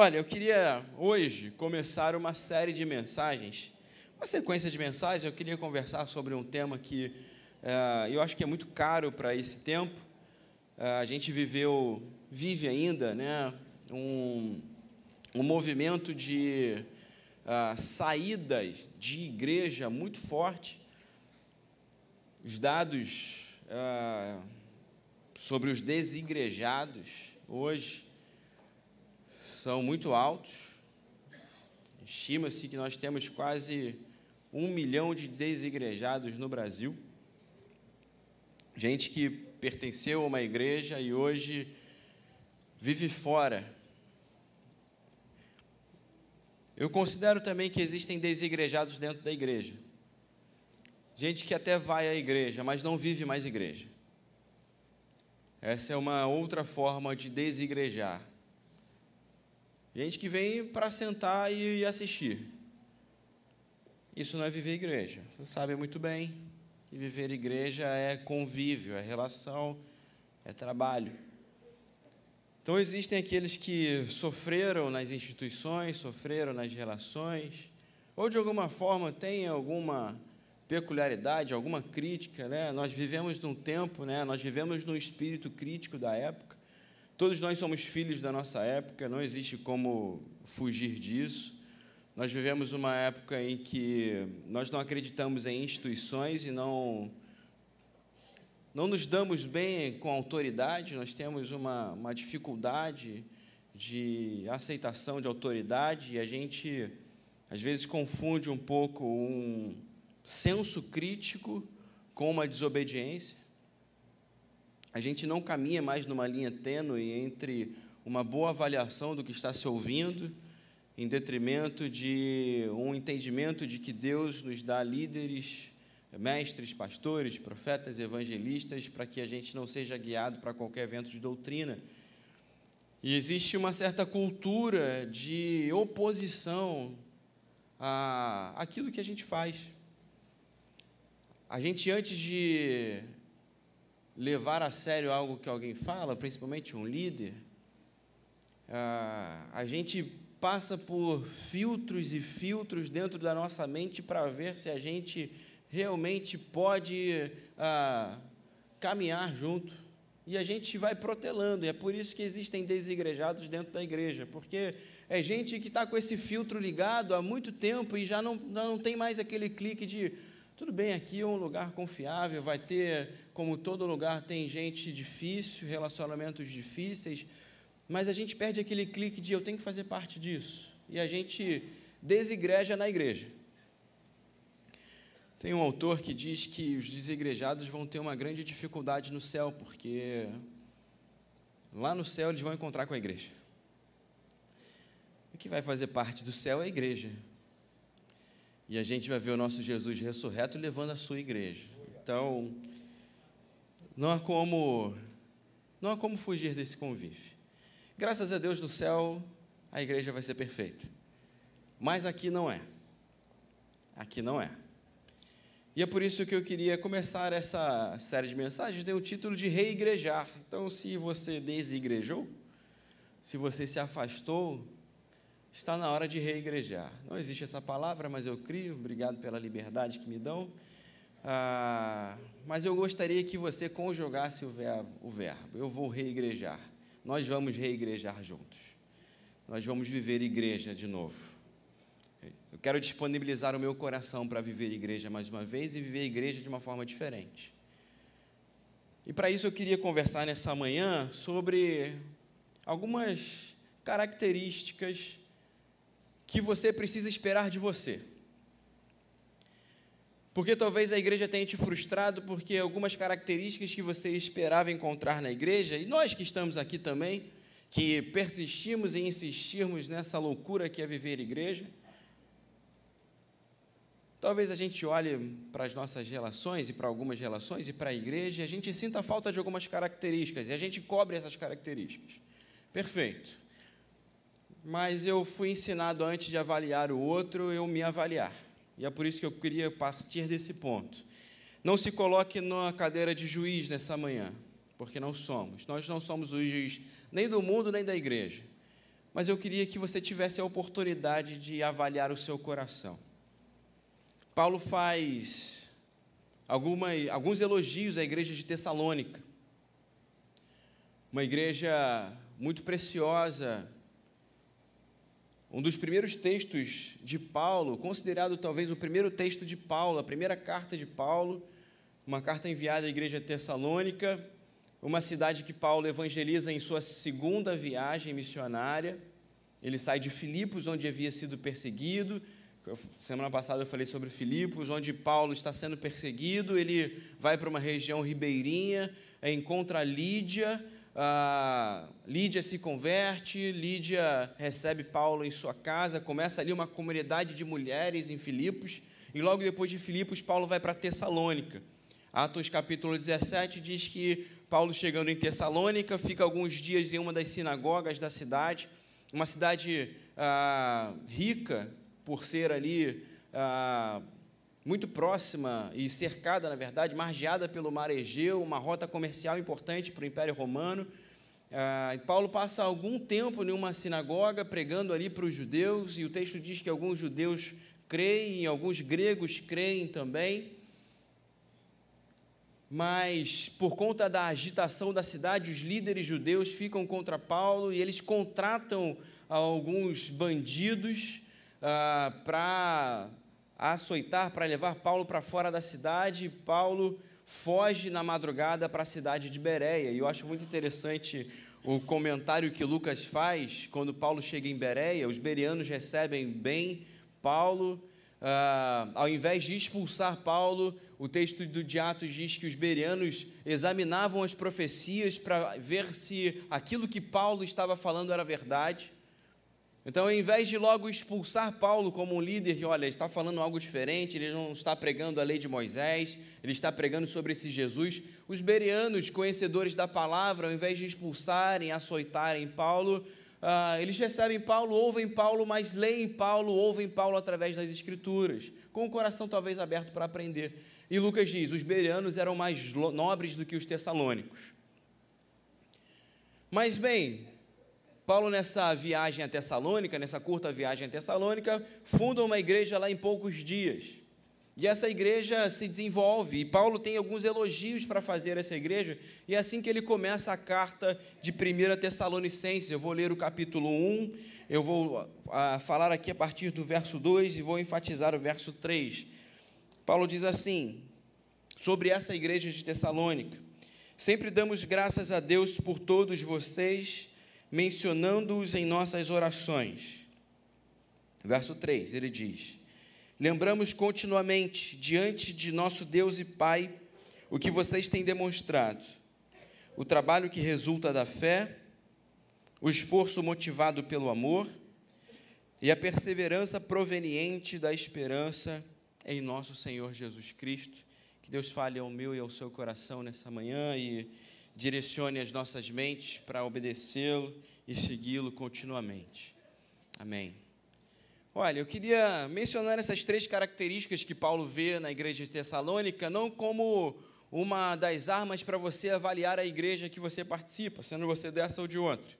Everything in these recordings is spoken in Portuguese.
Olha, eu queria hoje começar uma série de mensagens, uma sequência de mensagens. Eu queria conversar sobre um tema que eu acho que é muito caro para esse tempo. A gente vive ainda, né, um movimento de saídas de igreja muito forte. Os dados sobre os desigrejados hoje são muito altos. Estima-se que nós temos quase 1 milhão de desigrejados no Brasil. Gente que pertenceu a uma igreja e hoje vive fora. Eu considero também que existem desigrejados dentro da igreja. Gente que até vai à igreja, mas não vive mais igreja. Essa é uma outra forma de desigrejar. Gente que vem para sentar e assistir. Isso não é viver igreja. Você sabe muito bem que viver igreja é convívio, é relação, é trabalho. Então, existem aqueles que sofreram nas instituições, sofreram nas relações, ou de alguma forma têm alguma peculiaridade, alguma crítica, né? Nós vivemos num tempo, né? Nós vivemos num espírito crítico da época. Todos nós somos filhos da nossa época, não existe como fugir disso. Nós vivemos uma época em que nós não acreditamos em instituições e não nos damos bem com a autoridade. Nós temos uma dificuldade de aceitação de autoridade e a gente, às vezes, confunde um pouco um senso crítico com uma desobediência. A gente não caminha mais numa linha tênue entre uma boa avaliação do que está se ouvindo, em detrimento de um entendimento de que Deus nos dá líderes, mestres, pastores, profetas, evangelistas, para que a gente não seja guiado para qualquer vento de doutrina. E existe uma certa cultura de oposição àquilo que a gente faz. A gente, antes de levar a sério algo que alguém fala, principalmente um líder, a gente passa por filtros e filtros dentro da nossa mente para ver se a gente realmente pode caminhar junto. E a gente vai protelando, e é por isso que existem desigrejados dentro da igreja, porque é gente que está com esse filtro ligado há muito tempo e já não tem mais aquele clique de tudo bem, aqui é um lugar confiável, vai ter, como todo lugar, tem gente difícil, relacionamentos difíceis, mas a gente perde aquele clique de eu tenho que fazer parte disso, e a gente desigreja na igreja. Tem um autor que diz que os desigrejados vão ter uma grande dificuldade no céu, porque lá no céu eles vão encontrar com a igreja. O que vai fazer parte do céu é a igreja. E a gente vai ver o nosso Jesus ressurreto levando a sua igreja. Então, não há como fugir desse convívio. Graças a Deus, no céu, a igreja vai ser perfeita. Mas aqui não é. Aqui não é. E é por isso que eu queria começar essa série de mensagens, dei o título de reigrejar. Então, se você desigrejou, se você se afastou, está na hora de reigrejar. Não existe essa palavra, mas eu crio. Obrigado pela liberdade que me dão. Mas eu gostaria que você conjugasse o verbo. Eu vou reigrejar. Nós vamos reigrejar juntos. Nós vamos viver igreja de novo. Eu quero disponibilizar o meu coração para viver igreja mais uma vez e viver igreja de uma forma diferente. E para isso eu queria conversar nessa manhã sobre algumas características que você precisa esperar de você. Porque talvez a igreja tenha te frustrado, porque algumas características que você esperava encontrar na igreja, e nós que estamos aqui também, que persistimos e insistirmos nessa loucura que é viver igreja, talvez a gente olhe para as nossas relações, e para algumas relações, e para a igreja, e a gente sinta a falta de algumas características, e a gente cobre essas características. Perfeito. Mas eu fui ensinado antes de avaliar o outro, eu me avaliar. E é por isso que eu queria partir desse ponto. Não se coloque na cadeira de juiz nessa manhã, porque não somos. Nós não somos o juiz nem do mundo, nem da igreja. mas eu queria que você tivesse a oportunidade de avaliar o seu coração. Paulo faz alguns elogios à igreja de Tessalônica, uma igreja muito preciosa, um dos primeiros textos de Paulo, considerado talvez o primeiro texto de Paulo, a primeira carta de Paulo, uma carta enviada à igreja de Tessalônica, uma cidade que Paulo evangeliza em sua segunda viagem missionária. Ele sai de Filipos, onde havia sido perseguido. Semana passada eu falei sobre Filipos, onde Paulo está sendo perseguido. Ele vai para uma região ribeirinha, encontra Lídia. Lídia se converte, Lídia recebe Paulo em sua casa, começa ali uma comunidade de mulheres em Filipos, e logo depois de Filipos, Paulo vai para Tessalônica. Atos capítulo 17 diz que Paulo, chegando em Tessalônica, fica alguns dias em uma das sinagogas da cidade, uma cidade rica, por ser ali muito próxima e cercada, na verdade, margeada pelo mar Egeu, uma rota comercial importante para o Império Romano. Paulo passa algum tempo em uma sinagoga, pregando ali para os judeus, e o texto diz que alguns judeus creem, alguns gregos creem também. Mas, por conta da agitação da cidade, os líderes judeus ficam contra Paulo e eles contratam alguns bandidos para açoitar, para levar Paulo para fora da cidade. Paulo foge na madrugada para a cidade de Bereia. E eu acho muito interessante o comentário que Lucas faz quando Paulo chega em Bereia. Os bereanos recebem bem Paulo. Ao invés de expulsar Paulo, o texto de Atos diz que os bereanos examinavam as profecias para ver se aquilo que Paulo estava falando era verdade. Então, ao invés de logo expulsar Paulo como um líder, que, olha, ele está falando algo diferente, ele não está pregando a lei de Moisés, ele está pregando sobre esse Jesus, os bereanos, conhecedores da palavra, ao invés de expulsarem, açoitarem Paulo, eles recebem Paulo, ouvem Paulo, mas leem Paulo, ouvem Paulo através das Escrituras, com o coração talvez aberto para aprender. E Lucas diz, os bereanos eram mais nobres do que os tessalônicos. Mas, bem, Paulo, nessa viagem a Tessalônica, nessa curta viagem a Tessalônica, funda uma igreja lá em poucos dias. E essa igreja se desenvolve, e Paulo tem alguns elogios para fazer a essa igreja, e é assim que ele começa a carta de 1 Tessalonicenses. Eu vou ler o capítulo 1, eu vou falar aqui a partir do verso 2 e vou enfatizar o verso 3. Paulo diz assim, sobre essa igreja de Tessalônica: sempre damos graças a Deus por todos vocês, mencionando-os em nossas orações. Verso 3, ele diz: lembramos continuamente diante de nosso Deus e Pai o que vocês têm demonstrado, o trabalho que resulta da fé, o esforço motivado pelo amor e a perseverança proveniente da esperança em nosso Senhor Jesus Cristo. Que Deus fale ao meu e ao seu coração nessa manhã e direcione as nossas mentes para obedecê-lo e segui-lo continuamente. Amém. Olha, eu queria mencionar essas 3 características que Paulo vê na igreja de Tessalônica, não como uma das armas para você avaliar a igreja que você participa, sendo você dessa ou de outra.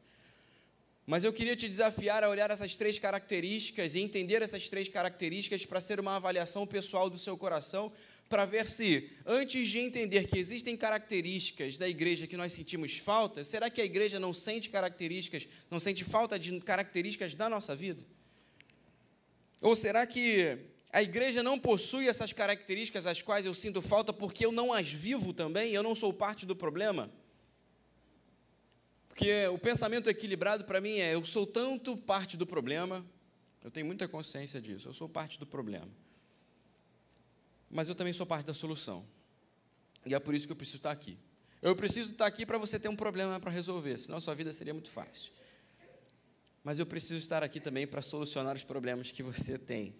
Mas eu queria te desafiar a olhar essas 3 características e entender essas 3 características para ser uma avaliação pessoal do seu coração, para ver se, antes de entender que existem características da igreja que nós sentimos falta, será que a igreja não sente falta de características da nossa vida? Ou será que a igreja não possui essas características às quais eu sinto falta porque eu não as vivo também, eu não sou parte do problema? Porque o pensamento equilibrado para mim é, eu sou tanto parte do problema, eu tenho muita consciência disso, eu sou parte do problema, mas eu também sou parte da solução, e é por isso que eu preciso estar aqui. Eu preciso estar aqui para você ter um problema para resolver, senão a sua vida seria muito fácil. Mas eu preciso estar aqui também para solucionar os problemas que você tem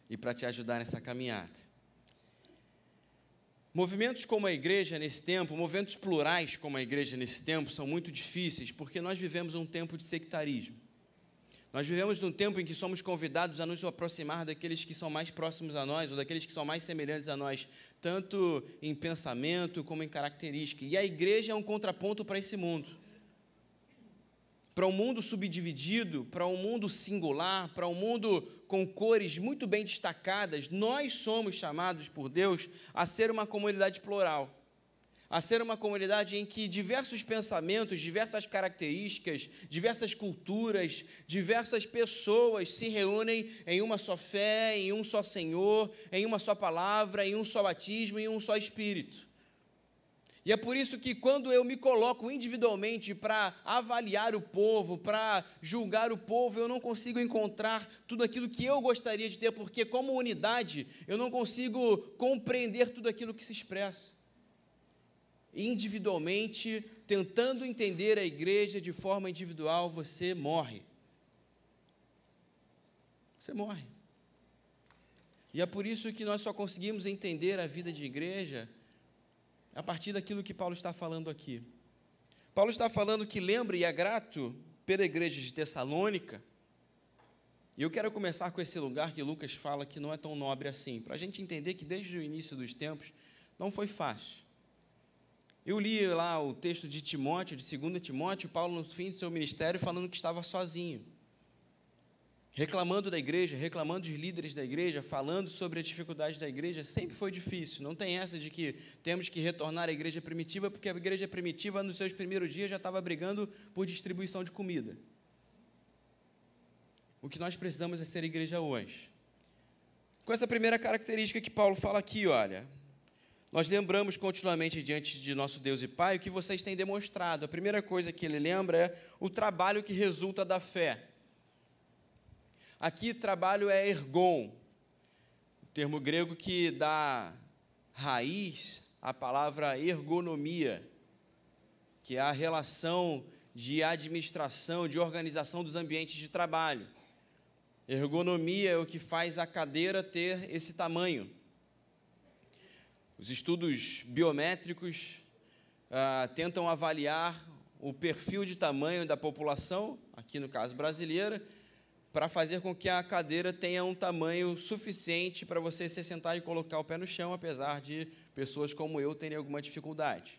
e para te ajudar nessa caminhada. Movimentos como a igreja nesse tempo, movimentos plurais como a igreja nesse tempo, são muito difíceis, porque nós vivemos um tempo de sectarismo. Nós vivemos num tempo em que somos convidados a nos aproximar daqueles que são mais próximos a nós, ou daqueles que são mais semelhantes a nós, tanto em pensamento como em característica. E a igreja é um contraponto para esse mundo. para um mundo subdividido, para um mundo singular, para um mundo com cores muito bem destacadas, nós somos chamados por Deus a ser uma comunidade plural, a ser uma comunidade em que diversos pensamentos, diversas características, diversas culturas, diversas pessoas se reúnem em uma só fé, em um só Senhor, em uma só palavra, em um só batismo, em um só Espírito. E é por isso que quando eu me coloco individualmente para avaliar o povo, para julgar o povo, eu não consigo encontrar tudo aquilo que eu gostaria de ter, porque como unidade eu não consigo compreender tudo aquilo que se expressa. Individualmente, tentando entender a igreja de forma individual, você morre. Você morre. E é por isso que nós só conseguimos entender a vida de igreja a partir daquilo que Paulo está falando aqui. Paulo está falando que lembra e é grato pela igreja de Tessalônica, e eu quero começar com esse lugar que Lucas fala que não é tão nobre assim, para a gente entender que desde o início dos tempos não foi fácil. Eu li lá o texto de Timóteo, de 2 Timóteo, Paulo no fim do seu ministério falando que estava sozinho, reclamando da igreja, reclamando dos líderes da igreja, falando sobre a dificuldade da igreja. Sempre foi difícil, não tem essa de que temos que retornar à igreja primitiva, porque a igreja primitiva, nos seus primeiros dias, já estava brigando por distribuição de comida. O que nós precisamos é ser igreja hoje. Com essa primeira característica que Paulo fala aqui, olha, nós lembramos continuamente diante de nosso Deus e Pai o que vocês têm demonstrado. A primeira coisa que ele lembra é o trabalho que resulta da fé. Aqui, trabalho é ergon, o termo grego que dá raiz à palavra ergonomia, que é a relação de administração, de organização dos ambientes de trabalho. Ergonomia é o que faz a cadeira ter esse tamanho. Os estudos biométricos tentam avaliar o perfil de tamanho da população, aqui no caso brasileira, para fazer com que a cadeira tenha um tamanho suficiente para você se sentar e colocar o pé no chão, apesar de pessoas como eu terem alguma dificuldade.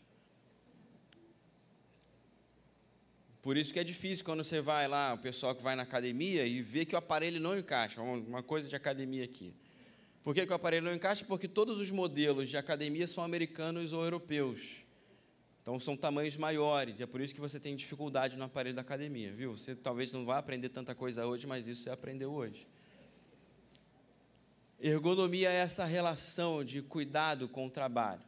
Por isso que é difícil quando você vai lá, o pessoal que vai na academia, e vê que o aparelho não encaixa, uma coisa de academia aqui. Por que o aparelho não encaixa? Porque todos os modelos de academia são americanos ou europeus. Então, são tamanhos maiores, e é por isso que você tem dificuldade no aparelho da academia, viu? Você talvez não vá aprender tanta coisa hoje, mas isso você aprendeu hoje. Ergonomia é essa relação de cuidado com o trabalho.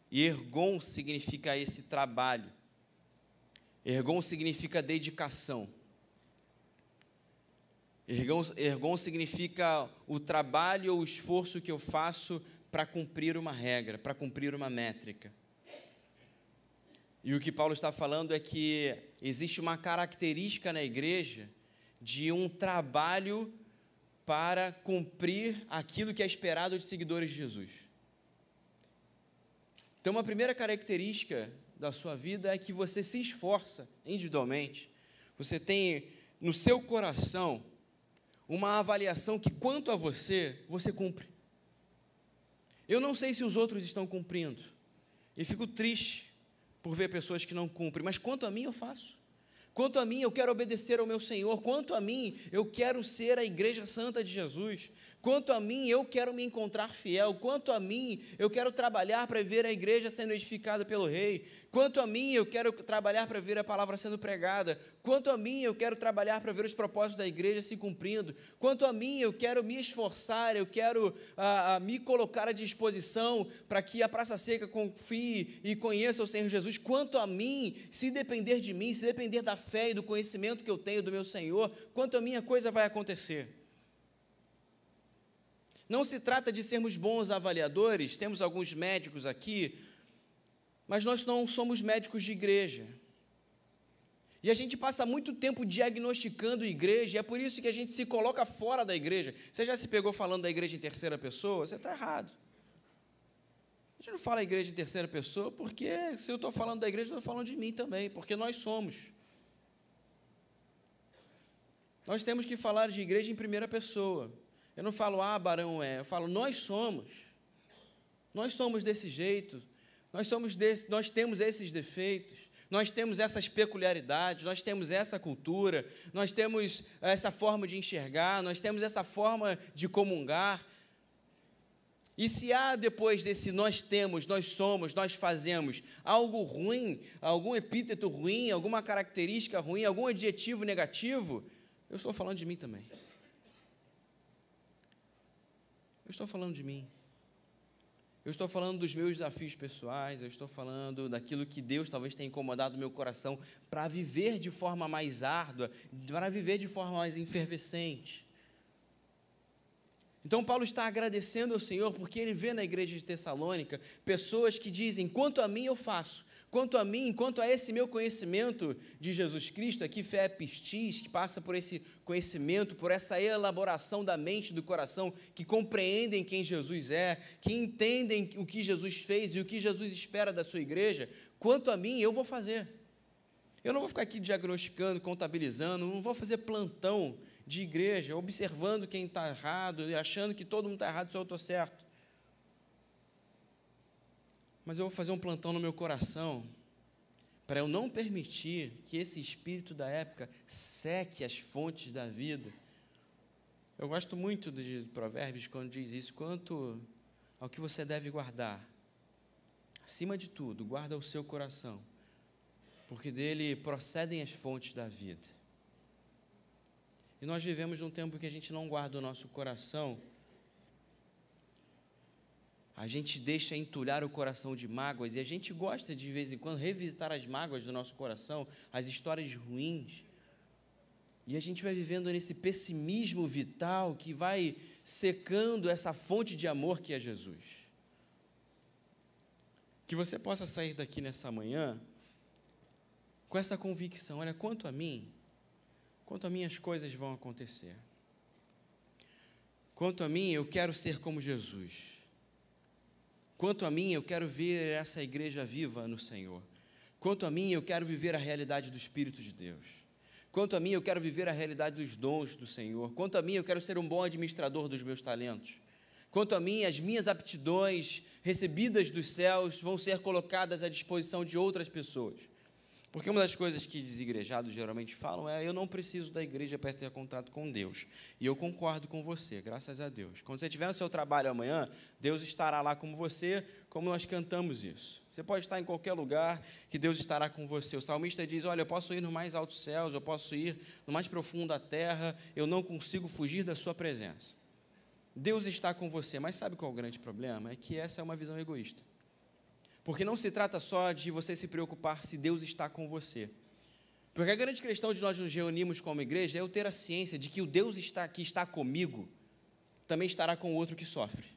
E ergon significa esse trabalho. Ergon significa dedicação. Ergon significa o trabalho ou o esforço que eu faço para cumprir uma regra, para cumprir uma métrica. E o que Paulo está falando é que existe uma característica na igreja de um trabalho para cumprir aquilo que é esperado de seguidores de Jesus. Então, uma primeira característica da sua vida é que você se esforça individualmente, você tem no seu coração uma avaliação que, quanto a você, você cumpre. Eu não sei se os outros estão cumprindo, e fico triste por ver pessoas que não cumprem, mas quanto a mim eu faço. Quanto a mim, eu quero obedecer ao meu Senhor. Quanto a mim, eu quero ser a igreja santa de Jesus. Quanto a mim, eu quero me encontrar fiel. Quanto a mim, eu quero trabalhar para ver a igreja sendo edificada pelo Rei. Quanto a mim, eu quero trabalhar para ver a palavra sendo pregada. Quanto a mim, eu quero trabalhar para ver os propósitos da igreja se cumprindo. Quanto a mim, eu quero me esforçar, eu quero me colocar à disposição para que a Praça Seca confie e conheça o Senhor Jesus. Quanto a mim, se depender de mim, se depender da fé e do conhecimento que eu tenho do meu Senhor, quanto a mim a coisa vai acontecer. Não se trata de sermos bons avaliadores, temos alguns médicos aqui, mas nós não somos médicos de igreja. E a gente passa muito tempo diagnosticando a igreja, e é por isso que a gente se coloca fora da igreja. Você já se pegou falando da igreja em terceira pessoa? Você está errado. A gente não fala igreja em terceira pessoa, porque se eu estou falando da igreja, eu estou falando de mim também, porque nós somos. Nós temos que falar de igreja em primeira pessoa. Eu não falo, Barão é, eu falo, nós somos. Nós somos desse jeito, nós temos esses defeitos, nós temos essas peculiaridades, nós temos essa cultura, nós temos essa forma de enxergar, nós temos essa forma de comungar. E se há depois desse nós temos, nós somos, nós fazemos, algo ruim, algum epíteto ruim, alguma característica ruim, algum adjetivo negativo, eu estou falando de mim também. Eu estou falando de mim. Eu estou falando dos meus desafios pessoais, eu estou falando daquilo que Deus talvez tenha incomodado o meu coração para viver de forma mais árdua, para viver de forma mais efervescente. Então, Paulo está agradecendo ao Senhor porque ele vê na igreja de Tessalônica pessoas que dizem, quanto a mim eu faço, quanto a mim, quanto a esse meu conhecimento de Jesus Cristo, aqui fé é pistis, que passa por esse conhecimento, por essa elaboração da mente e do coração, que compreendem quem Jesus é, que entendem o que Jesus fez e o que Jesus espera da sua igreja, quanto a mim eu vou fazer. Eu não vou ficar aqui diagnosticando, contabilizando, não vou fazer plantão de igreja, observando quem está errado, achando que todo mundo está errado, só eu estou certo. Mas eu vou fazer um plantão no meu coração, para eu não permitir que esse espírito da época seque as fontes da vida. Eu gosto muito de Provérbios, quando diz isso, quanto ao que você deve guardar. Acima de tudo, guarda o seu coração, porque dele procedem as fontes da vida. E nós vivemos num tempo que a gente não guarda o nosso coração, a gente deixa entulhar o coração de mágoas, e a gente gosta de vez em quando revisitar as mágoas do nosso coração, as histórias ruins, e a gente vai vivendo nesse pessimismo vital que vai secando essa fonte de amor que é Jesus. Que você possa sair daqui nessa manhã com essa convicção, olha, quanto a mim as coisas vão acontecer. Quanto a mim, eu quero ser como Jesus. Quanto a mim, eu quero ver essa igreja viva no Senhor. Quanto a mim, eu quero viver a realidade do Espírito de Deus. Quanto a mim, eu quero viver a realidade dos dons do Senhor. Quanto a mim, eu quero ser um bom administrador dos meus talentos. Quanto a mim, as minhas aptidões recebidas dos céus vão ser colocadas à disposição de outras pessoas. Porque uma das coisas que desigrejados geralmente falam é, eu não preciso da igreja para ter contato com Deus. E eu concordo com você, graças a Deus. Quando você estiver no seu trabalho amanhã, Deus estará lá com você, como nós cantamos isso. Você pode estar em qualquer lugar que Deus estará com você. O salmista diz, olha, eu posso ir nos mais altos céus, eu posso ir no mais profundo da terra, eu não consigo fugir da sua presença. Deus está com você, mas sabe qual é o grande problema? É que essa é uma visão egoísta. Porque não se trata só de você se preocupar se Deus está com você. Porque a grande questão de nós nos reunirmos como igreja é eu ter a ciência de que o Deus que está comigo também estará com o outro que sofre.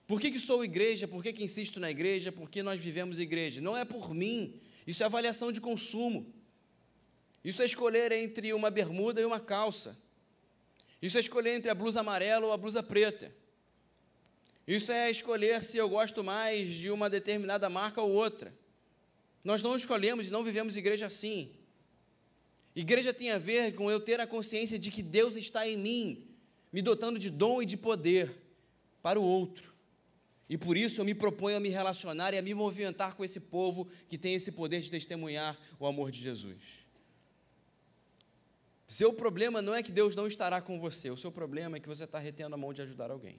Por que sou igreja? Por que insisto na igreja? Por que nós vivemos igreja? Não é por mim, isso é avaliação de consumo. Isso é escolher entre uma bermuda e uma calça. Isso é escolher entre a blusa amarela ou a blusa preta. Isso é escolher se eu gosto mais de uma determinada marca ou outra. Nós não escolhemos e não vivemos igreja assim. Igreja tem a ver com eu ter a consciência de que Deus está em mim, me dotando de dom e de poder para o outro. E por isso eu me proponho a me relacionar e a me movimentar com esse povo que tem esse poder de testemunhar o amor de Jesus. Seu problema não é que Deus não estará com você, o seu problema é que você está retendo a mão de ajudar alguém.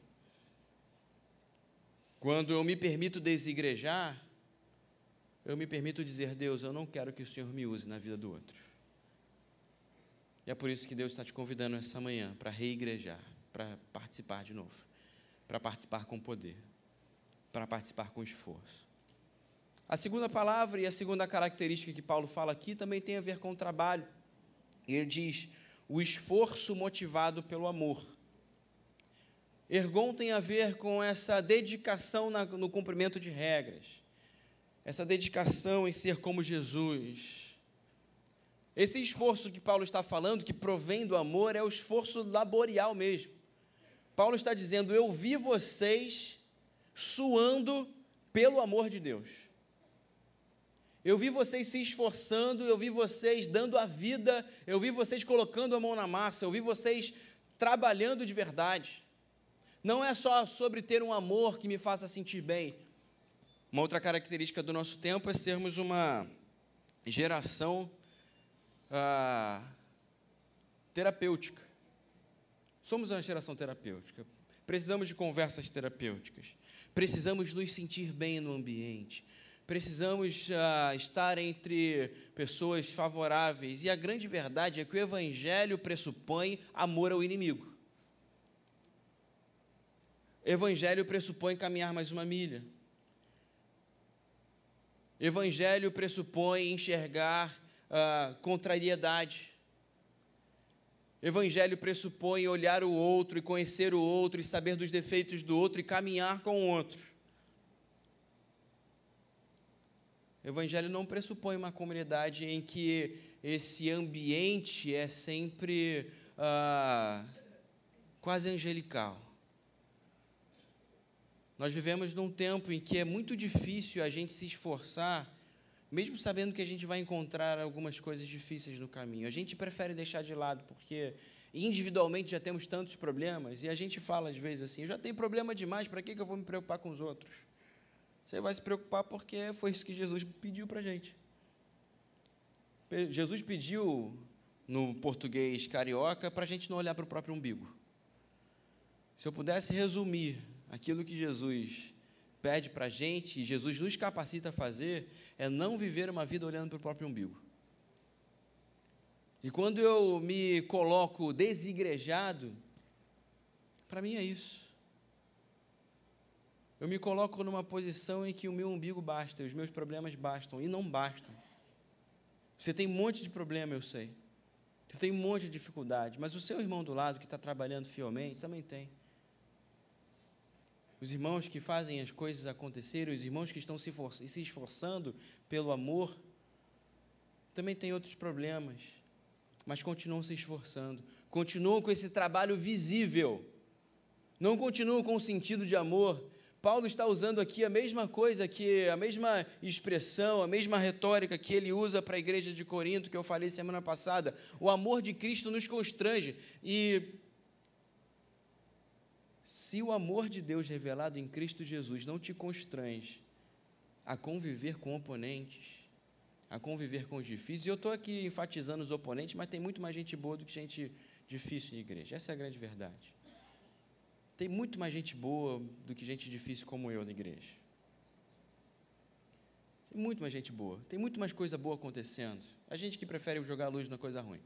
Quando eu me permito desigrejar, eu me permito dizer, Deus, eu não quero que o Senhor me use na vida do outro. E é por isso que Deus está te convidando essa manhã para reigrejar, para participar de novo, para participar com poder, para participar com esforço. A segunda palavra e a segunda característica que Paulo fala aqui também tem a ver com o trabalho. Ele diz, o esforço motivado pelo amor. Ergon tem a ver com essa dedicação no cumprimento de regras, essa dedicação em ser como Jesus. Esse esforço que Paulo está falando, que provém do amor, é o esforço laborial mesmo. Paulo está dizendo, eu vi vocês suando pelo amor de Deus. Eu vi vocês se esforçando, eu vi vocês dando a vida, eu vi vocês colocando a mão na massa, eu vi vocês trabalhando de verdade. Não é só sobre ter um amor que me faça sentir bem. Uma outra característica do nosso tempo é sermos uma geração terapêutica. Somos uma geração terapêutica. Precisamos de conversas terapêuticas. Precisamos nos sentir bem no ambiente. Precisamos estar entre pessoas favoráveis. E a grande verdade é que o Evangelho pressupõe amor ao inimigo. O Evangelho pressupõe caminhar mais uma milha. O Evangelho pressupõe enxergar contrariedade. O Evangelho pressupõe olhar o outro e conhecer o outro e saber dos defeitos do outro e caminhar com o outro. O Evangelho não pressupõe uma comunidade em que esse ambiente é sempre quase angelical. Nós vivemos num tempo em que é muito difícil a gente se esforçar, mesmo sabendo que a gente vai encontrar algumas coisas difíceis no caminho. A gente prefere deixar de lado, porque individualmente já temos tantos problemas, e a gente fala às vezes assim, eu já tenho problema demais, para que eu vou me preocupar com os outros? Você vai se preocupar porque foi isso que Jesus pediu para a gente. Jesus pediu, no português carioca, para a gente não olhar para o próprio umbigo. Se eu pudesse resumir aquilo que Jesus pede para a gente, e Jesus nos capacita a fazer, é não viver uma vida olhando para o próprio umbigo. E quando eu me coloco desigrejado, para mim é isso. Eu me coloco numa posição em que o meu umbigo basta, os meus problemas bastam, e não bastam. Você tem um monte de problema, eu sei. Você tem um monte de dificuldade, mas o seu irmão do lado, que está trabalhando fielmente, também tem. Os irmãos que fazem as coisas acontecerem, os irmãos que estão se esforçando pelo amor, também têm outros problemas, mas continuam se esforçando, continuam com esse trabalho visível, não continuam com o sentido de amor. Paulo está usando aqui a mesma coisa, a mesma expressão, a mesma retórica que ele usa para a igreja de Corinto, que eu falei semana passada. O amor de Cristo nos constrange. E se o amor de Deus revelado em Cristo Jesus não te constrange a conviver com oponentes, a conviver com os difíceis, e eu estou aqui enfatizando os oponentes, mas tem muito mais gente boa do que gente difícil na igreja. Essa é a grande verdade. Tem muito mais gente boa do que gente difícil como eu na igreja. Tem muito mais gente boa. Tem muito mais coisa boa acontecendo. A gente que prefere jogar luz na coisa ruim.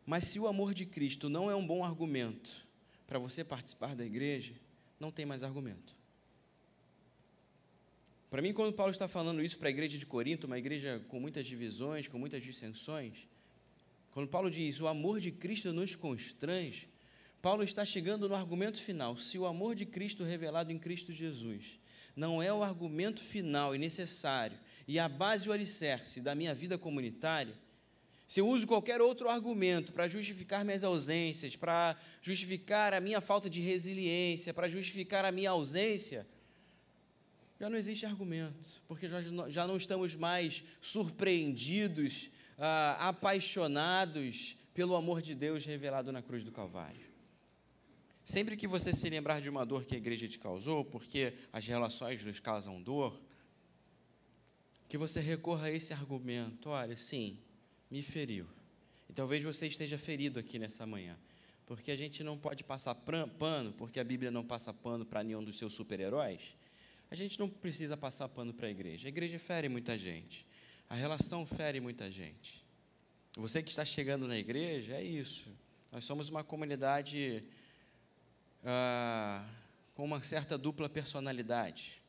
Mas se o amor de Cristo não é um bom argumento para você participar da igreja, não tem mais argumento. Para mim, quando Paulo está falando isso para a igreja de Corinto, uma igreja com muitas divisões, com muitas dissensões, quando Paulo diz, o amor de Cristo nos constrange, Paulo está chegando no argumento final. Se o amor de Cristo revelado em Cristo Jesus não é o argumento final e necessário, e a base e o alicerce da minha vida comunitária, se eu uso qualquer outro argumento para justificar minhas ausências, para justificar a minha falta de resiliência, para justificar a minha ausência, já não existe argumento, porque já não estamos mais surpreendidos, apaixonados pelo amor de Deus revelado na cruz do Calvário. Sempre que você se lembrar de uma dor que a igreja te causou, porque as relações nos causam dor, que você recorra a esse argumento. Olha, sim, me feriu. E talvez você esteja ferido aqui nessa manhã, porque a gente não pode passar pano, porque a Bíblia não passa pano para nenhum dos seus super-heróis. A gente não precisa passar pano para a igreja. A igreja fere muita gente. A relação fere muita gente. Você que está chegando na igreja, é isso. Nós somos uma comunidade com uma certa dupla personalidade.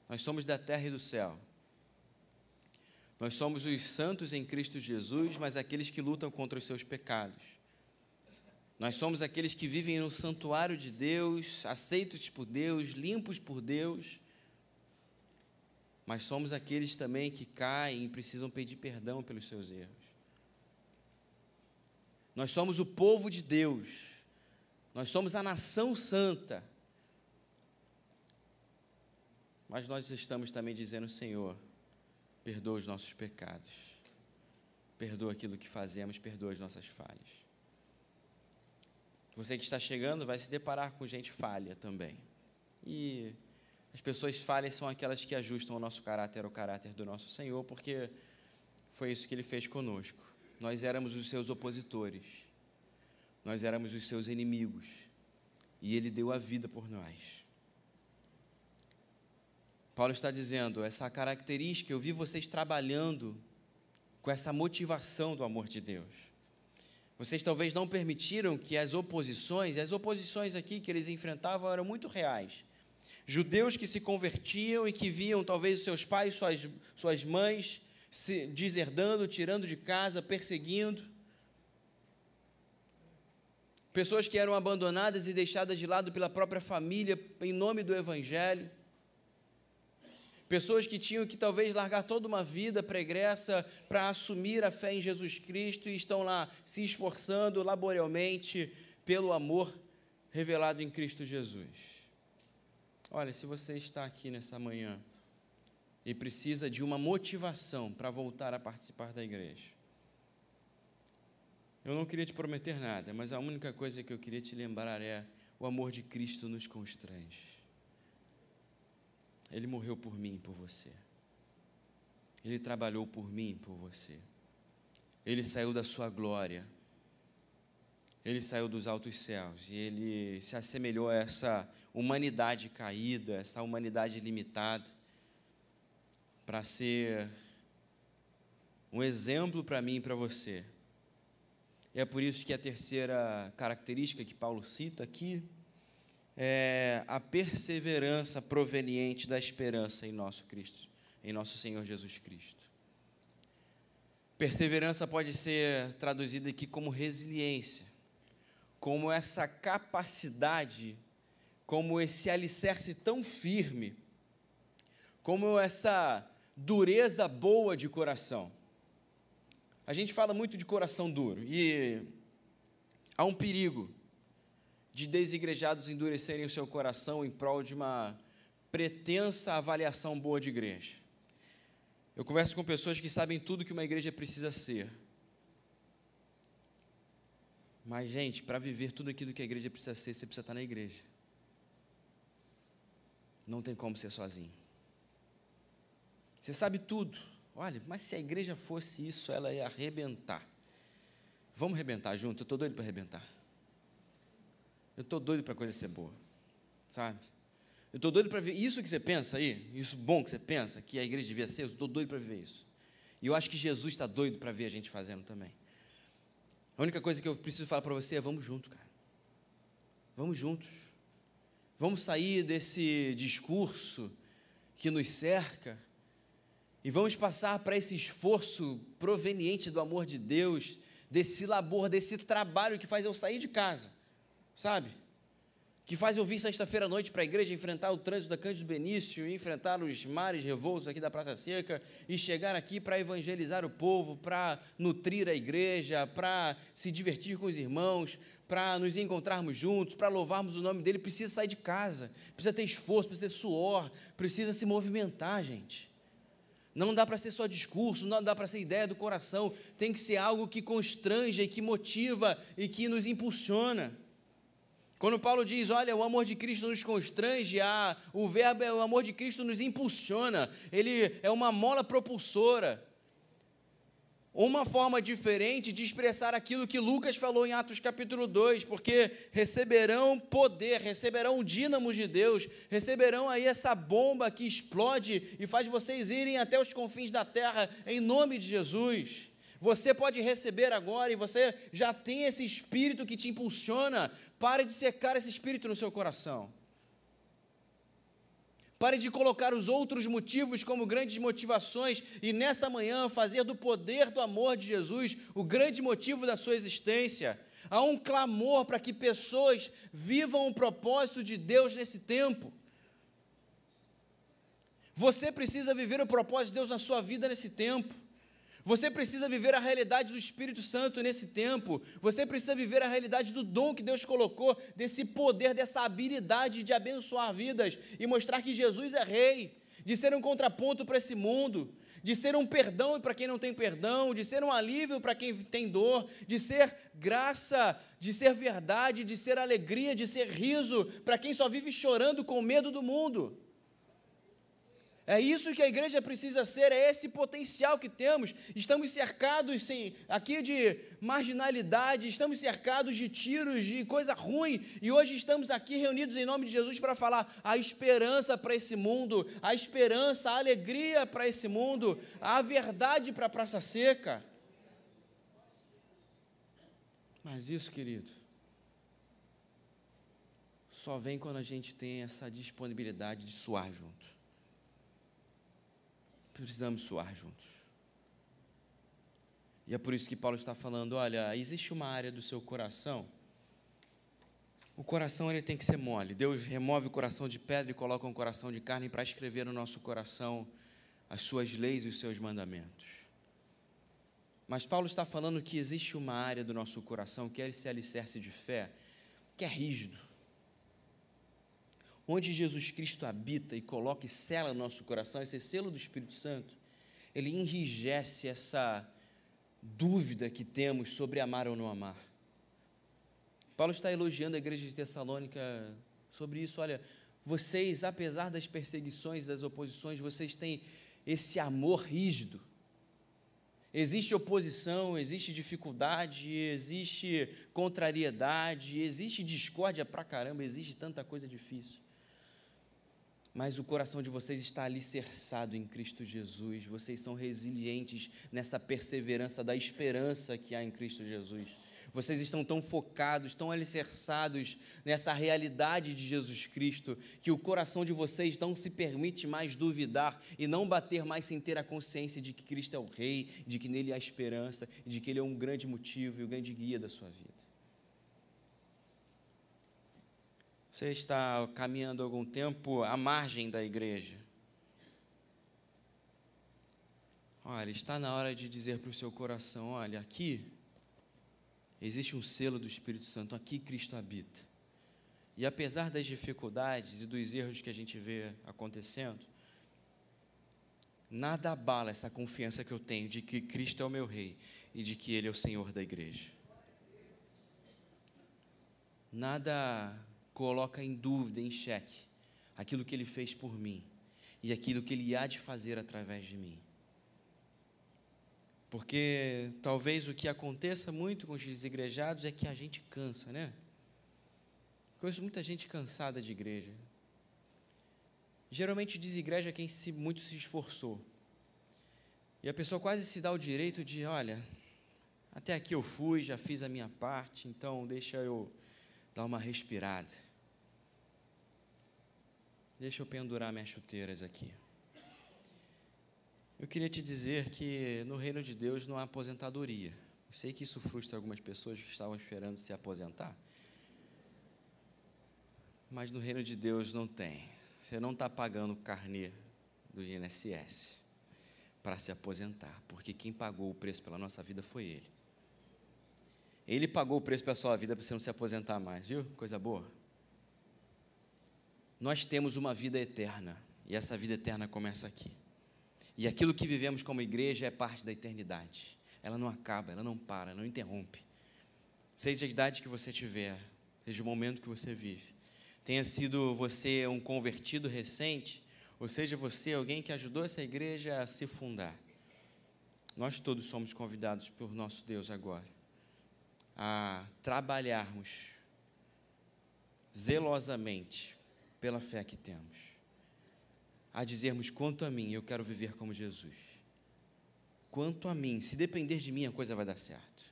Nós somos da terra e do céu. Nós somos os santos em Cristo Jesus, mas aqueles que lutam contra os seus pecados. Nós somos aqueles que vivem no santuário de Deus, aceitos por Deus, limpos por Deus, mas somos aqueles também que caem e precisam pedir perdão pelos seus erros. Nós somos o povo de Deus, nós somos a nação santa, mas nós estamos também dizendo, Senhor, perdoa os nossos pecados, perdoa aquilo que fazemos, perdoa as nossas falhas. Você que está chegando vai se deparar com gente falha também. E As pessoas falhas são aquelas que ajustam o nosso caráter ao caráter do nosso Senhor, porque foi isso que Ele fez conosco. Nós éramos os seus opositores, nós éramos os seus inimigos, e Ele deu a vida por nós. Paulo está dizendo, essa característica, eu vi vocês trabalhando com essa motivação do amor de Deus. Vocês talvez não permitiram que as oposições aqui que eles enfrentavam eram muito reais. Judeus que se convertiam e que viam talvez seus pais, suas mães se deserdando, tirando de casa, perseguindo. Pessoas que eram abandonadas e deixadas de lado pela própria família em nome do Evangelho. Pessoas que tinham que talvez largar toda uma vida pregressa para assumir a fé em Jesus Cristo e estão lá se esforçando laborialmente pelo amor revelado em Cristo Jesus. Olha, se você está aqui nessa manhã e precisa de uma motivação para voltar a participar da igreja, eu não queria te prometer nada, mas a única coisa que eu queria te lembrar é: o amor de Cristo nos constrange. Ele morreu por mim e por você. Ele trabalhou por mim e por você. Ele saiu da sua glória. Ele saiu dos altos céus e Ele se assemelhou a essa humanidade caída, essa humanidade limitada, para ser um exemplo para mim e para você. E é por isso que a terceira característica que Paulo cita aqui é a perseverança proveniente da esperança em nosso Cristo, em nosso Senhor Jesus Cristo. Perseverança pode ser traduzida aqui como resiliência, como essa capacidade, como esse alicerce tão firme, como essa dureza boa de coração. A gente fala muito de coração duro, e há um perigo de desigrejados endurecerem o seu coração em prol de uma pretensa avaliação boa de igreja. Eu converso com pessoas que sabem tudo que uma igreja precisa ser. Mas, gente, para viver tudo aquilo que a igreja precisa ser, você precisa estar na igreja. Não tem como ser sozinho. Você sabe tudo. Olha, mas se a igreja fosse isso, ela ia arrebentar. Vamos arrebentar junto? Eu estou doido para arrebentar. Eu estou doido para a coisa ser boa, sabe? Eu estou doido para ver isso que você pensa aí, isso bom que você pensa, que a igreja devia ser, eu estou doido para ver isso. E eu acho que Jesus está doido para ver a gente fazendo também. A única coisa que eu preciso falar para você é: vamos junto, cara. Vamos juntos. Vamos sair desse discurso que nos cerca e vamos passar para esse esforço proveniente do amor de Deus, desse labor, desse trabalho que faz eu sair de casa, sabe? Que faz eu vir sexta-feira à noite para a igreja, enfrentar o trânsito da Cândido Benício, enfrentar os mares revoltos aqui da Praça Seca e chegar aqui para evangelizar o povo, para nutrir a igreja, para se divertir com os irmãos, para nos encontrarmos juntos, para louvarmos o nome dele. Precisa sair de casa, precisa ter esforço, precisa ter suor, precisa se movimentar, gente. Não dá para ser só discurso, não dá para ser ideia do coração, tem que ser algo que constrange e que motiva e que nos impulsiona. Quando Paulo diz, olha, o amor de Cristo nos constrange, o verbo é o amor de Cristo nos impulsiona, ele é uma mola propulsora, uma forma diferente de expressar aquilo que Lucas falou em Atos capítulo 2, porque receberão poder, receberão dínamos de Deus, receberão aí essa bomba que explode e faz vocês irem até os confins da terra, em nome de Jesus. Você pode receber agora e você já tem esse espírito que te impulsiona. Pare de secar esse espírito no seu coração. Pare de colocar os outros motivos como grandes motivações e nessa manhã fazer do poder do amor de Jesus o grande motivo da sua existência. Há um clamor para que pessoas vivam o propósito de Deus nesse tempo. Você precisa viver o propósito de Deus na sua vida nesse tempo. Você precisa viver a realidade do Espírito Santo nesse tempo. Você precisa viver a realidade do dom que Deus colocou, desse poder, dessa habilidade de abençoar vidas e mostrar que Jesus é rei, de ser um contraponto para esse mundo, de ser um perdão para quem não tem perdão, de ser um alívio para quem tem dor, de ser graça, de ser verdade, de ser alegria, de ser riso para quem só vive chorando com medo do mundo. É isso que a igreja precisa ser, é esse potencial que temos. Estamos cercados aqui de marginalidade, estamos cercados de tiros, de coisa ruim, e hoje estamos aqui reunidos em nome de Jesus para falar a esperança para esse mundo, a esperança, a alegria para esse mundo, a verdade para a Praça Seca. Mas isso, querido, só vem quando a gente tem essa disponibilidade de suar junto. Precisamos suar juntos. E é por isso que Paulo está falando, olha, existe uma área do seu coração, o coração ele tem que ser mole. Deus remove o coração de pedra e coloca um coração de carne para escrever no nosso coração as suas leis e os seus mandamentos. Mas Paulo está falando que existe uma área do nosso coração, que é esse alicerce de fé, que é rígido, onde Jesus Cristo habita e coloca e sela no nosso coração, esse selo do Espírito Santo, ele enrijece essa dúvida que temos sobre amar ou não amar. Paulo está elogiando a igreja de Tessalônica sobre isso. Olha, vocês, apesar das perseguições, das oposições, vocês têm esse amor rígido. Existe oposição, existe dificuldade, existe contrariedade, existe discórdia pra caramba, existe tanta coisa difícil. Mas o coração de vocês está alicerçado em Cristo Jesus, vocês são resilientes nessa perseverança da esperança que há em Cristo Jesus. Vocês estão tão focados, tão alicerçados nessa realidade de Jesus Cristo, que o coração de vocês não se permite mais duvidar e não bater mais sem ter a consciência de que Cristo é o Rei, de que nele há esperança, de que Ele é um grande motivo e o grande guia da sua vida. Você está caminhando há algum tempo à margem da igreja. Olha, está na hora de dizer para o seu coração, olha, aqui existe um selo do Espírito Santo, aqui Cristo habita. E apesar das dificuldades e dos erros que a gente vê acontecendo, nada abala essa confiança que eu tenho de que Cristo é o meu Rei e de que Ele é o Senhor da igreja. Nada coloca em dúvida, em xeque, aquilo que Ele fez por mim e aquilo que Ele há de fazer através de mim. Porque talvez o que aconteça muito com os desigrejados é que a gente cansa, né? Conheço muita gente cansada de igreja. Geralmente desigreja quem muito se esforçou. E a pessoa quase se dá o direito de, olha, até aqui eu fui, já fiz a minha parte, então deixa eu dar uma respirada. Deixa eu pendurar minhas chuteiras aqui. Eu queria te dizer que no reino de Deus não há aposentadoria. Eu sei que isso frustra algumas pessoas que estavam esperando se aposentar, mas no reino de Deus não tem. Você não está pagando o carnê do INSS para se aposentar, porque quem pagou o preço pela nossa vida foi Ele. Ele pagou o preço pela sua vida para você não se aposentar mais, viu? Coisa boa. Nós temos uma vida eterna, e essa vida eterna começa aqui. E aquilo que vivemos como igreja é parte da eternidade. Ela não acaba, ela não para, não interrompe. Seja a idade que você tiver, seja o momento que você vive, tenha sido você um convertido recente, ou seja, você alguém que ajudou essa igreja a se fundar. Nós todos somos convidados por nosso Deus agora a trabalharmos zelosamente pela fé que temos, a dizermos, quanto a mim, eu quero viver como Jesus. Quanto a mim, se depender de mim, a coisa vai dar certo.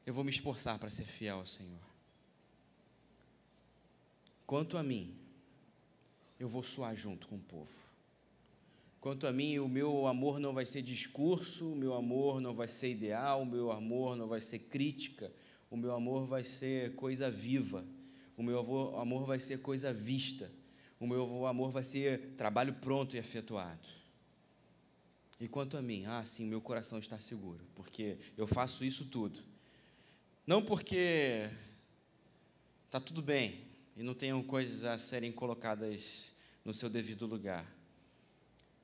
Eu vou me esforçar para ser fiel ao Senhor. Quanto a mim, eu vou suar junto com o povo. Quanto a mim, o meu amor não vai ser discurso, o meu amor não vai ser ideal, o meu amor não vai ser crítica, o meu amor vai ser coisa viva, o meu amor vai ser coisa vista, o meu amor vai ser trabalho pronto e efetuado. E quanto a mim, sim, meu coração está seguro, porque eu faço isso tudo. Não porque está tudo bem e não tenham coisas a serem colocadas no seu devido lugar,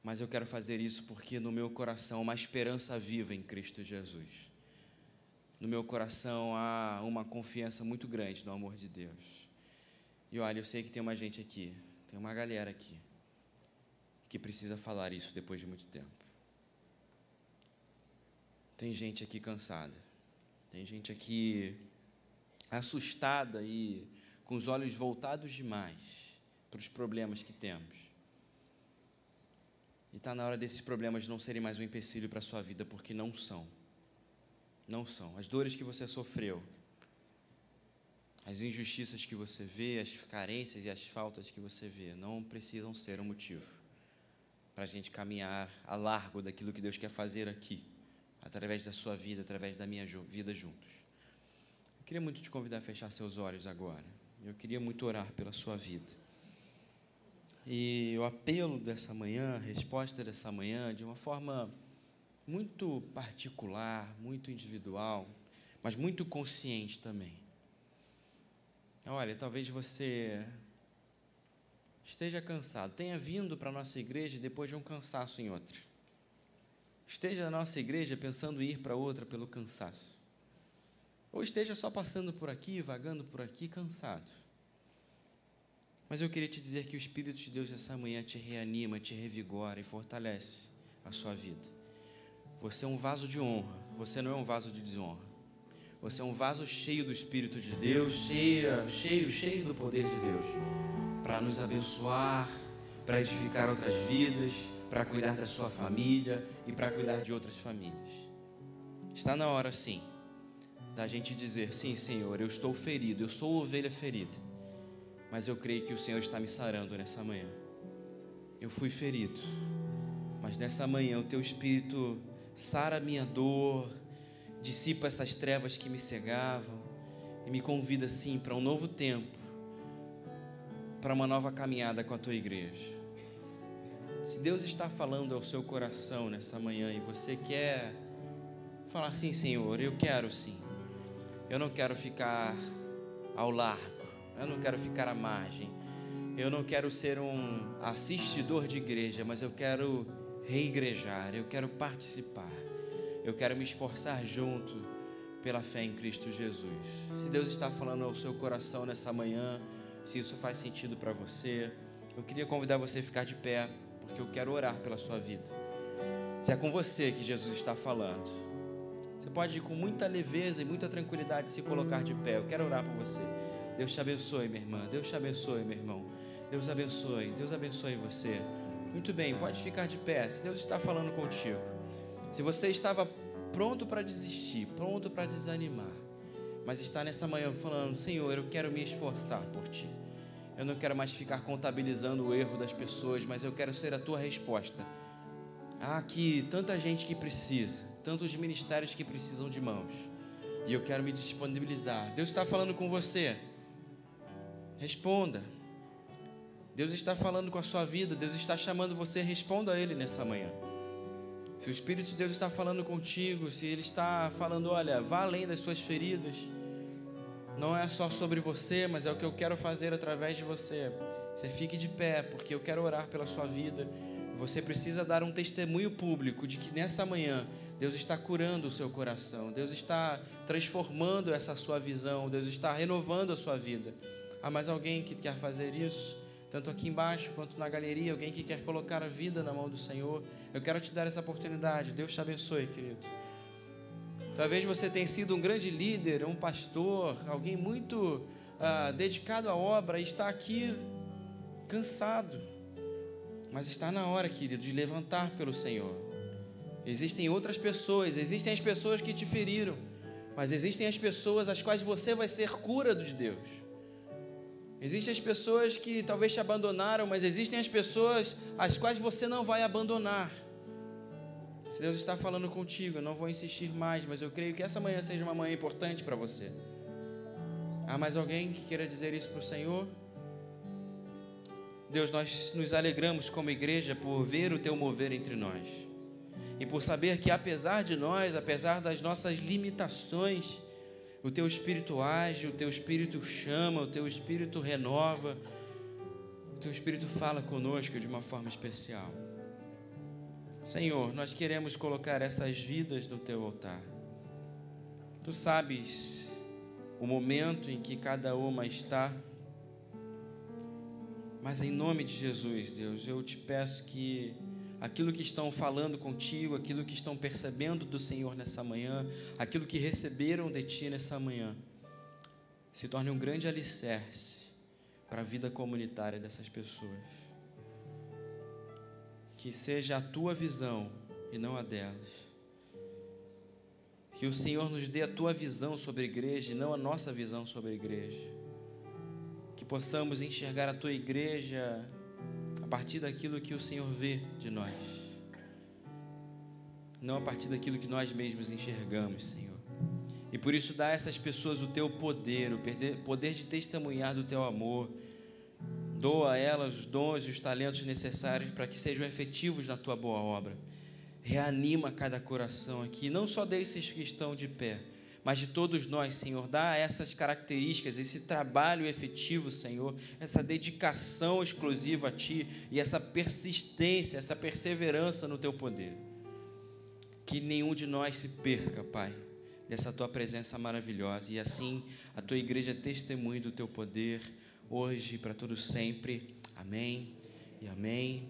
mas eu quero fazer isso porque no meu coração há uma esperança viva em Cristo Jesus. No meu coração há uma confiança muito grande no amor de Deus. E olha, eu sei que tem uma gente aqui, tem uma galera aqui, que precisa falar isso depois de muito tempo. Tem gente aqui cansada. Tem gente aqui assustada e com os olhos voltados demais para os problemas que temos. E está na hora desses problemas não serem mais um empecilho para a sua vida, porque não são. Não são. As dores que você sofreu, as injustiças que você vê, as carências e as faltas que você vê, não precisam ser um motivo para a gente caminhar a largo daquilo que Deus quer fazer aqui, através da sua vida, através da minha vida juntos. Eu queria muito te convidar a fechar seus olhos agora. Eu queria muito orar pela sua vida. E o apelo dessa manhã, a resposta dessa manhã, de uma forma muito particular, muito individual, mas muito consciente também. Olha, talvez você esteja cansado, tenha vindo para a nossa igreja depois de um cansaço em outra. Esteja na nossa igreja pensando em ir para outra pelo cansaço. Ou esteja só passando por aqui, vagando por aqui, cansado. Mas eu queria te dizer que o Espírito de Deus essa manhã te reanima, te revigora e fortalece a sua vida. Você é um vaso de honra, você não é um vaso de desonra. Você é um vaso cheio do Espírito de Deus, cheio do poder de Deus, para nos abençoar, para edificar outras vidas, para cuidar da sua família e para cuidar de outras famílias. Está na hora, sim, da gente dizer: sim, Senhor, eu estou ferido, eu sou ovelha ferida, mas eu creio que o Senhor está me sarando nessa manhã. Eu fui ferido, mas nessa manhã o Teu Espírito sara a minha dor, dissipa essas trevas que me cegavam e me convida, sim, para um novo tempo, para uma nova caminhada com a Tua igreja. Se Deus está falando ao seu coração nessa manhã e você quer falar assim: Senhor, eu quero sim, eu não quero ficar ao largo, eu não quero ficar à margem, eu não quero ser um assistidor de igreja, mas eu quero reigrejar, eu quero participar, eu quero me esforçar junto pela fé em Cristo Jesus. Se Deus está falando ao seu coração nessa manhã, se isso faz sentido para você, eu queria convidar você a ficar de pé, porque eu quero orar pela sua vida. Se é com você que Jesus está falando, você pode com muita leveza e muita tranquilidade se colocar de pé. Eu quero orar por você. Deus te abençoe, minha irmã. Deus te abençoe, meu irmão. Deus abençoe você. Muito bem, pode ficar de pé. Se Deus está falando contigo, se você estava pronto para desistir, pronto para desanimar, mas está nessa manhã falando: Senhor, eu quero me esforçar por Ti. Eu não quero mais ficar contabilizando o erro das pessoas, mas eu quero ser a Tua resposta. Há aqui tanta gente que precisa, tantos ministérios que precisam de mãos, e eu quero me disponibilizar. Deus está falando com você. Responda. Deus está falando com a sua vida. Deus está chamando você. Responda a Ele nessa manhã. Se o Espírito de Deus está falando contigo, se Ele está falando: olha, vá além das suas feridas, não é só sobre você, mas é o que eu quero fazer através de você. Você fique de pé, porque eu quero orar pela sua vida. Você precisa dar um testemunho público de que nessa manhã Deus está curando o seu coração, Deus está transformando essa sua visão, Deus está renovando a sua vida. Há mais alguém que quer fazer isso? Tanto aqui embaixo quanto na galeria, alguém que quer colocar a vida na mão do Senhor. Eu quero te dar essa oportunidade. Deus te abençoe, querido. Talvez você tenha sido um grande líder, um pastor, alguém muito dedicado à obra e está aqui cansado. Mas está na hora, querido, de levantar pelo Senhor. Existem outras pessoas, existem as pessoas que te feriram, mas existem as pessoas às quais você vai ser cura de Deus. Existem as pessoas que talvez te abandonaram, mas existem as pessoas às quais você não vai abandonar. Se Deus está falando contigo, eu não vou insistir mais, mas eu creio que essa manhã seja uma manhã importante para você. Há mais alguém que queira dizer isso para o Senhor? Deus, nós nos alegramos como igreja por ver o Teu mover entre nós. E por saber que apesar de nós, apesar das nossas limitações, o Teu Espírito age, o Teu Espírito chama, o Teu Espírito renova, o Teu Espírito fala conosco de uma forma especial. Senhor, nós queremos colocar essas vidas no Teu altar. Tu sabes o momento em que cada uma está. Mas em nome de Jesus, Deus, eu te peço que aquilo que estão falando contigo, aquilo que estão percebendo do Senhor nessa manhã, aquilo que receberam de ti nessa manhã, se torne um grande alicerce para a vida comunitária dessas pessoas. Que seja a tua visão e não a delas. Que o Senhor nos dê a tua visão sobre a igreja e não a nossa visão sobre a igreja. Que possamos enxergar a tua igreja a partir daquilo que o Senhor vê de nós, não a partir daquilo que nós mesmos enxergamos, Senhor. E por isso dá a essas pessoas o teu poder, o poder de testemunhar do teu amor. Doa a elas os dons e os talentos necessários para que sejam efetivos na tua boa obra. Reanima cada coração aqui, não só desses que estão de pé, mas de todos nós, Senhor. Dá essas características, esse trabalho efetivo, Senhor, essa dedicação exclusiva a Ti e essa persistência, essa perseverança no Teu poder. Que nenhum de nós se perca, Pai, dessa Tua presença maravilhosa, e assim a Tua igreja testemunhe do Teu poder, hoje e para todos sempre. Amém e amém.